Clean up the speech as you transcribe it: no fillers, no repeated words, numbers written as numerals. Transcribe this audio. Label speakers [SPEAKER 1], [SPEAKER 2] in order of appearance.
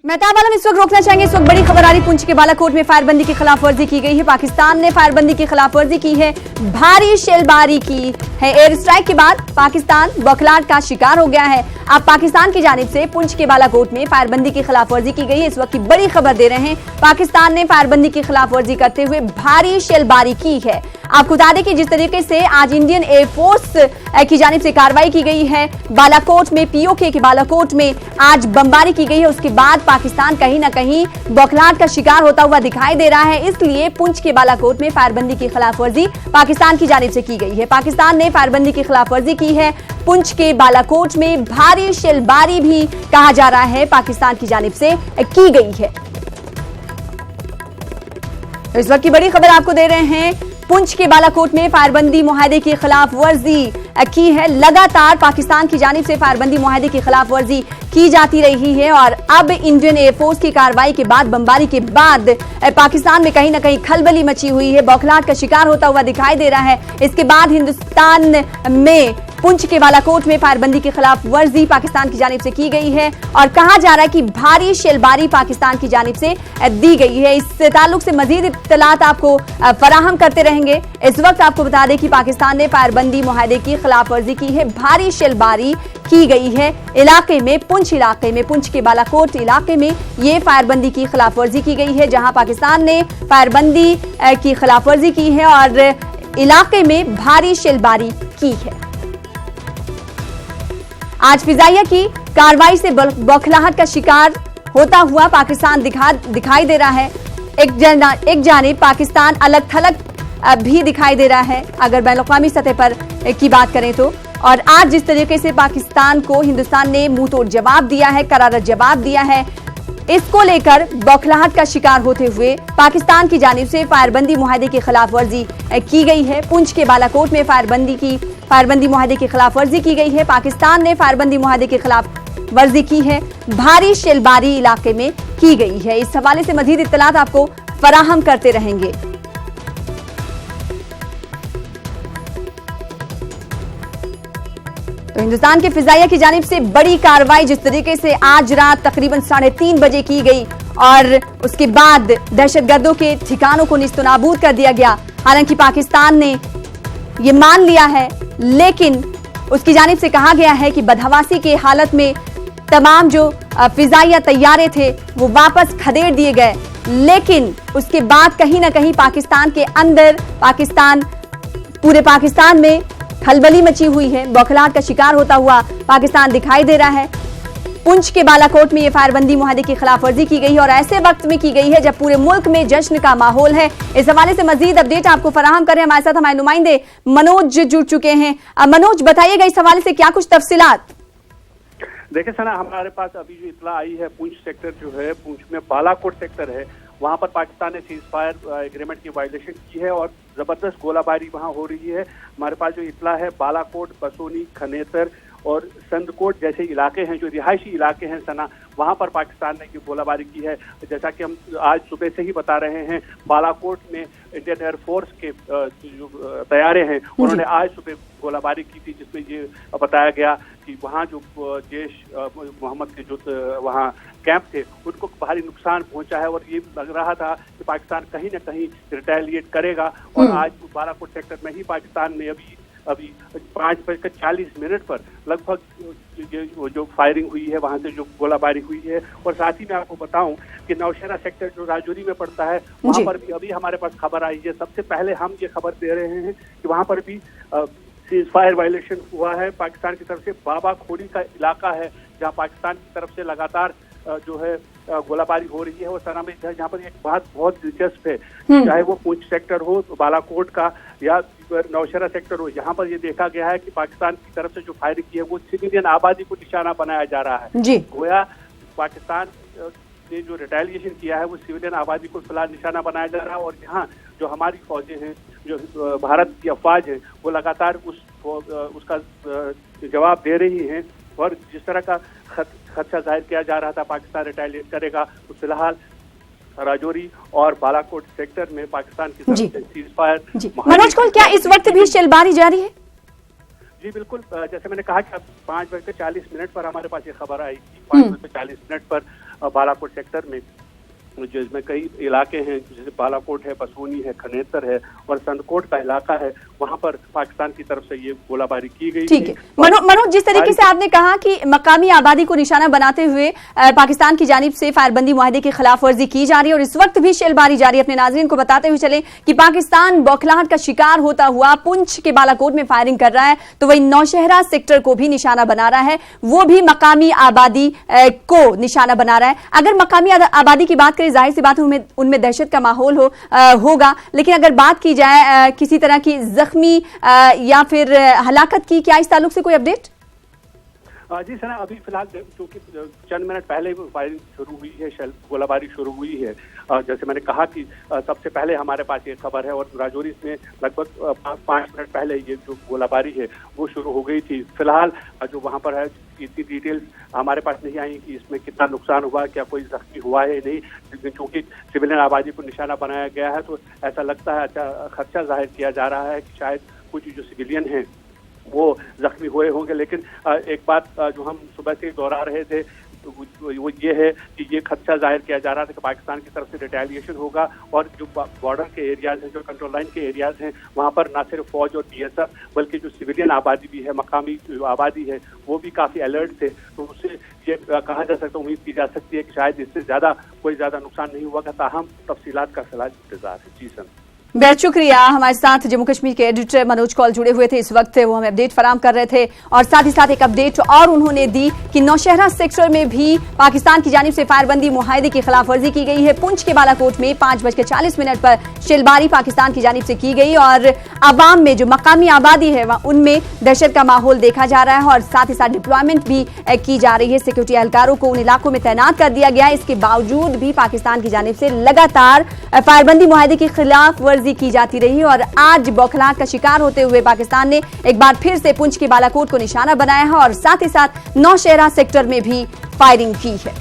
[SPEAKER 1] मेहताब आलम इस वक्त रोकना चाहेंगे। इस वक्त बड़ी खबर आ रही, पुंछ के बालाकोट में फायरबंदी की खिलाफवर्जी की गई है। पाकिस्तान ने फायरबंदी की खिलाफवर्जी की है, भारी शेलबारी की है। एयर स्ट्राइक के बाद पाकिस्तान बौखलाहट का शिकार हो गया है। अब पाकिस्तान की जानिब से पुंछ के बालाकोट में फायरबंदी की खिलाफवर्जी की गई है। इस वक्त की बड़ी खबर दे रहे हैं, पाकिस्तान ने फायरबंदी की खिलाफवर्जी करते हुए भारी शेलबारी की है। आपको बता दें कि जिस तरीके से आज इंडियन एयरफोर्स की जानिब से कार्रवाई की गई है बालाकोट में, पीओके के बालाकोट में आज बमबारी की गई है, उसके बाद पाकिस्तान कहीं ना कहीं बौखलाहट का शिकार होता हुआ दिखाई दे रहा है। इसलिए पुंछ के बालाकोट में फायरबंदी की खिलाफवर्जी पाकिस्तान की जानिब से की गई है। पाकिस्तान ने फायरबंदी की खिलाफवर्जी की है। पुंछ के बालाकोट में भारी शेलबारी भी कहा जा रहा है पाकिस्तान की जानिब से की गई है। इस वक्त की बड़ी खबर आपको दे रहे हैं, पुंछ के बालाकोट में फायरबंदी मुआहदे की खिलाफ वर्जी की है। लगातार पाकिस्तान की जानिब से फायरबंदी मुआहदे की खिलाफ वर्जी की जाती रही है और अब इंडियन एयरफोर्स की कार्रवाई के बाद, बमबारी के बाद पाकिस्तान में कहीं ना कहीं खलबली मची हुई है, बौखलाहट का शिकार होता हुआ दिखाई दे रहा है। इसके बाद हिंदुस्तान में पुंछ के बालाकोट में फायरबंदी की खिलाफ वर्जी पाकिस्तान की जानिब से की गई है और कहा जा रहा है कि भारी शेलबारी पाकिस्तान की जानिब से दी गई है। इस ताल्लुक से मजीद इत्तलात आपको फराहम करते रहेंगे। इस वक्त आपको बता दें कि पाकिस्तान ने फायरबंदी मुआहदे की खिलाफ वर्जी की है, भारी शेलबारी की गई है इलाके में, पुंछ इलाके में, पुंछ के बालाकोट इलाके में ये फायरबंदी की खिलाफ वर्जी की गई है, जहां पाकिस्तान ने फायरबंदी की खिलाफ वर्जी की है और इलाके में भारी शेलबारी की है। आज फिजाइया की कार्रवाई से बौखलाहट का शिकार होता हुआ पाकिस्तान दिखाई दे रहा है। एक जानिब पाकिस्तान अलग थलग भी दिखाई दे रहा है अगर बैनुल-अक़वामी सतह पर की बात करें तो। और आज जिस तरीके से पाकिस्तान को हिंदुस्तान ने मुंह तोड़ जवाब दिया है, करारा जवाब दिया है, इसको लेकर बौखलाहट का शिकार होते हुए पाकिस्तान की जानिब से फायरबंदी मुआहदे की खिलाफ वर्जी की गई है। पुंछ के बालाकोट में फायरबंदी मुआहदे की खिलाफ वर्जी की गई है। पाकिस्तान ने फायरबंदी मुआहदे की खिलाफ वर्जी की है, भारी शेलबारी इलाके में की गई है। इस हवाले से मजीद इत्तलात आपको फराहम करते रहेंगे। तो हिंदुस्तान के फिजाइया की जानिब से बड़ी कार्रवाई जिस तरीके से आज रात तकरीबन 3:30 बजे की गई और उसके बाद दहशतगर्दों के ठिकानों को निस्तनाबूद कर दिया गया। हालांकि पाकिस्तान ने यह मान लिया है, लेकिन उसकी जानिब से कहा गया है कि बदहवासी के हालत में तमाम जो फिजाइया तैयारे थे वो वापस खदेड़ दिए गए। लेकिन उसके बाद कहीं ना कहीं पाकिस्तान के अंदर, पूरे पाकिस्तान में खलबली मची हुई है, बौखलाहट का शिकार होता हुआ पाकिस्तान दिखाई दे रहा है। पुंछ के बालाकोट में ये फायरबंदी मुआहदे की खिलाफ वर्जी की गई है और ऐसे वक्त में की गई है जब पूरे मुल्क में जश्न का माहौल है। इस हवाले से मजीद अपडेट आपको फराहम करें, हमारे साथ हमारे नुमाइंदे मनोज जुड़ चुके हैं। मनोज, बताइएगा इस हवाले से क्या कुछ तफसीलात?
[SPEAKER 2] देखिए सना, हमारे पास अभी जो इतला आई है, पुंछ सेक्टर जो है, पुंछ में बालाकोट सेक्टर है, वहां पर पाकिस्तान ने सीज फायर एग्रीमेंट की वायलेशन की है और जबरदस्त गोलाबारी वहां हो रही है। हमारे पास जो इतला है, बालाकोट, बसोनी, खनेतर और संदकोट जैसे इलाके हैं, जो रिहायशी इलाके हैं सना, वहां पर पाकिस्तान ने की गोलाबारी की है। जैसा कि हम आज सुबह से ही बता रहे हैं, बालाकोट में इंडियन एयरफोर्स के जो तैयारे हैं, उन्होंने आज सुबह गोलाबारी की थी, जिसमें ये बताया गया कि वहाँ जो जैश मोहम्मद के जो वहाँ कैंप थे उनको भारी नुकसान पहुंचा है और ये लग रहा था कि पाकिस्तान कहीं ना कहीं रिटेलिएट करेगा। और आज बालाकोट सेक्टर में ही पाकिस्तान ने अभी 5:40 पर लगभग जो फायरिंग हुई है, वहां से जो गोलाबारी हुई है। और साथ ही मैं आपको बताऊं कि नौशहरा सेक्टर जो राजौरी में पड़ता है, वहां पर भी अभी हमारे पास खबर आई है। सबसे पहले हम ये खबर दे रहे हैं कि वहां पर भी सीज फायर वायलेशन हुआ है पाकिस्तान की तरफ से। बाबा खोड़ी का इलाका है जहां पाकिस्तान की तरफ से लगातार जो है गोलाबारी हो रही है। और सना में जहाँ पर एक बात बहुत दिलचस्प है, चाहे वो पुंछ सेक्टर हो, बालाकोट का या नौशहरा सेक्टर हो, यहाँ पर ये देखा गया है कि पाकिस्तान की तरफ से जो फायरिंग की है वो सिविलियन आबादी को निशाना बनाया जा रहा है। गोया पाकिस्तान ने जो रिटेलिएशन किया है वो सिविलियन आबादी को फिलहाल निशाना बनाया जा रहा है। और यहाँ जो हमारी फौजें हैं, जो भारत की अफवाज है, वो लगातार उसका जवाब दे रही हैं। और जिस तरह का खदशा जाहिर किया जा रहा था पाकिस्तान रिटेलिएट करेगा, तो फिलहाल राजौरी और बालाकोट सेक्टर में पाकिस्तान की तरफ से सीज फायर।
[SPEAKER 1] मनोज, क्या इस वक्त भी शेलबारी जारी है?
[SPEAKER 2] जी बिल्कुल, जैसे मैंने कहा कि अब 5:40 पर हमारे पास ये खबर आई कि 5:40 पर बालाकोट सेक्टर में जिसमें कई इलाके हैं, जैसे बालाकोट है, बसोनी है, खनेतर है और संदकोट का इलाका है, वहां पर पाकिस्तान की तरफ से ये गोलाबारी की गई।
[SPEAKER 1] ठीक है मनोज, जिस तरीके से आपने कहा कि मकामी आबादी को निशाना बनाते हुए पाकिस्तान की जानिब से फायरबंदी मुआहदे की खिलाफ वर्जी की जा रही है और इस वक्त भी शेलबारी जारी है, अपने नाज़रीन को बताते हुए चले कि पाकिस्तान बौखलाहट का शिकार होता हुआ पुंछ के बालाकोट में फायरिंग कर रहा है, तो वही नौशहरा सेक्टर को भी निशाना बना रहा है, वो भी मकामी आबादी को निशाना बना रहा है। अगर मकामी आबादी की बात करें, जाहिर सी बात है उनमें दहशत का माहौल होगा, लेकिन अगर बात की जाए किसी तरह की जख्मी या फिर हलाकत की, क्या इस ताल्लुक से कोई अपडेट?
[SPEAKER 2] जी सना, अभी फिलहाल क्योंकि चंद मिनट पहले फायरिंग शुरू हुई है, गोलाबारी शुरू हुई है। जैसे मैंने कहा कि सबसे पहले हमारे पास ये खबर है और राजौरी में लगभग 5 मिनट पहले ये जो गोलाबारी है वो शुरू हो गई थी। फिलहाल जो वहाँ पर है इतनी डिटेल्स हमारे पास नहीं आई कि इसमें कितना नुकसान हुआ, क्या कोई जख्मी हुआ है नहीं, क्योंकि सिविलियन आबादी को निशाना बनाया गया है तो ऐसा लगता है, अच्छा खर्चा जाहिर किया जा रहा है कि शायद कुछ जो सिविलियन हैं वो जख्मी हुए होंगे। लेकिन एक बात जो हम सुबह से दोहरा रहे थे वो ये है कि ये खदशा जाहिर किया जा रहा था कि पाकिस्तान की तरफ से रिटेलिएशन होगा और जो बॉर्डर के एरियाज हैं, जो कंट्रोल लाइन के एरियाज हैं, वहाँ पर न सिर्फ फौज और DSF बल्कि जो सिविलियन आबादी भी है, मकामी आबादी है, वो भी काफ़ी अलर्ट थे। तो उससे ये कहा जा सकता, उम्मीद की जा सकती है कि शायद इससे कोई ज़्यादा नुकसान नहीं हुआ। ताहम तफसीलात का फिलहाल इंतजार है। जी सर,
[SPEAKER 1] बेहद शुक्रिया। हमारे साथ जम्मू कश्मीर के एडिटर मनोज कौल जुड़े हुए थे, इस वक्त वो हमें अपडेट फराम कर रहे थे और साथ ही साथ एक अपडेट और उन्होंने दी कि नौशहरा सेक्टर में भी पाकिस्तान की जानिब से फायरबंदी मुआहदे की खिलाफ वर्जी की गई है। पुंछ के बालाकोट में 5:40 पर शेलबारी पाकिस्तान की जानिब से की गई और अवाम में जो मकामी आबादी है उनमें दहशत का माहौल देखा जा रहा है और साथ ही साथ डिप्लॉयमेंट भी की जा रही है। सिक्योरिटी एहलकारों को उन इलाकों में तैनात कर दिया गया है। इसके बावजूद भी पाकिस्तान की जानिब से लगातार फायरबंदी मुआहदे की खिलाफ की जाती रही और आज बौखलाहट का शिकार होते हुए पाकिस्तान ने एक बार फिर से पुंछ के बालाकोट को निशाना बनाया है और साथ ही साथ नौशहरा सेक्टर में भी फायरिंग की है।